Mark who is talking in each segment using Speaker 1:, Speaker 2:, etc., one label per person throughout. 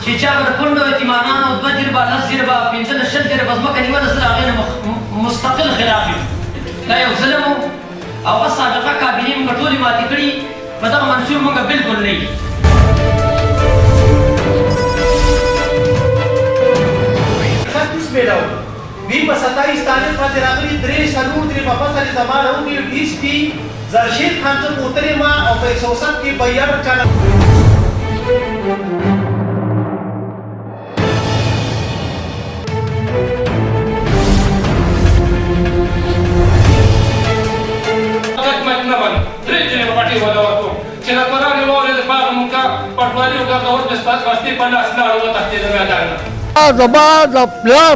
Speaker 1: چې چا به د کونډو یتیمانانو 2 جربه 10 جربه 15 شل جربه ځمکه نیوله زه د هغې نه مستقل خلاف یم دا یو ظلم و او بس سابقه کابینې مونږ ټولې ماتې کړي په دغه منصور مونږ بلکل نه یي
Speaker 2: وی په 27 تاریخ باندې راغلي 3 سلور 3 په فصل زمانه او ډیس پی زرشید خان ته کوترې ما او په 107 کې 42 چاله
Speaker 3: چې د قرآن واورې د باغ مونږه پټوالي وګرځول د سپاس واسطې په لاس لاړ وتښتېد میدان نه
Speaker 4: زما د پلار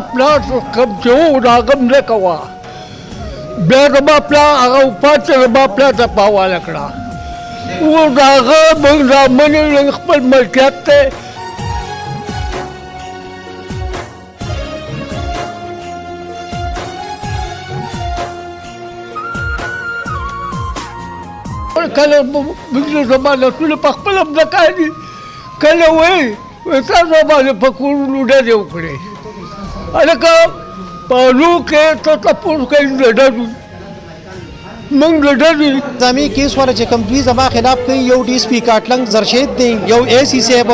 Speaker 4: کوم چې و د هغه هم نه کوه بیا زما پلار هغه وپاڅه زما پلار ته په حواله کړه اوس د هغه موږ زامن یې خپل ملکیت دی کله موږ زما لاسونه په خپله مځکه دي کله وایي تاسو باندې په کورونو ډزې وکړې هلکه په لو کې ته تپوس کوي د ډزو موږ د ډزې
Speaker 5: نظامي کیس والا چې کوم دوی زما خلاف کوي یو ډي اس پي کاټلنګ زرشید دی یو اے سی صاحب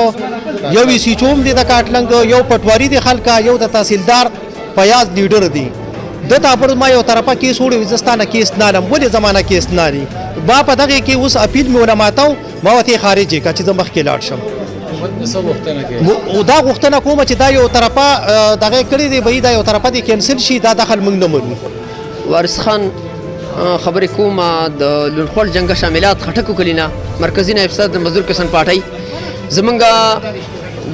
Speaker 5: یو ای سی چوم دی د کاټلنګ یو پټواري دی خلکا یو د تحصیلدار فیاض لیډر دی د تاپر ما یو طرفه کیس وړي وزستانه کیس نه لم ولې زمانہ کیس نه لري با په دغه کې اوس اپیل مې ولماتاو ما وته خارجي کا چې د مخ کې لاړ شم او دا غوښتنه کوم چې دا یو طرفه دغه کړی دی به دا یو طرفه دی کینسل شي دا دخل موږ نه منو
Speaker 6: وارث خان خبرې کوم د لونخوړ جنگ شاملات خټکو کلینا مرکزی نائب صدر مزدور کسان پاټي زمونږ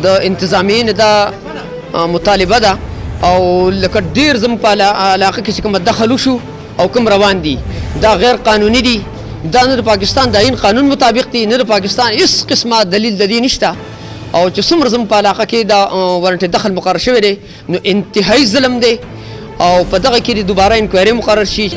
Speaker 6: د انتظامیین دا مطالبه ده او لکه ډیر زم په علاقه کې کوم دخل شو او کوم روان دي دا غیر قانوني دي دا نه د پاکستان د عین قانون مطابق دي نه د پاکستان هیڅ قسمه دلیل د دې نشته او چې څومره زم په علاقه کې دا ورنټ دخل مقرر شوی دی نو انتهایی ظلم دی او په دغه کې دوباره انکوایري مقرر شي.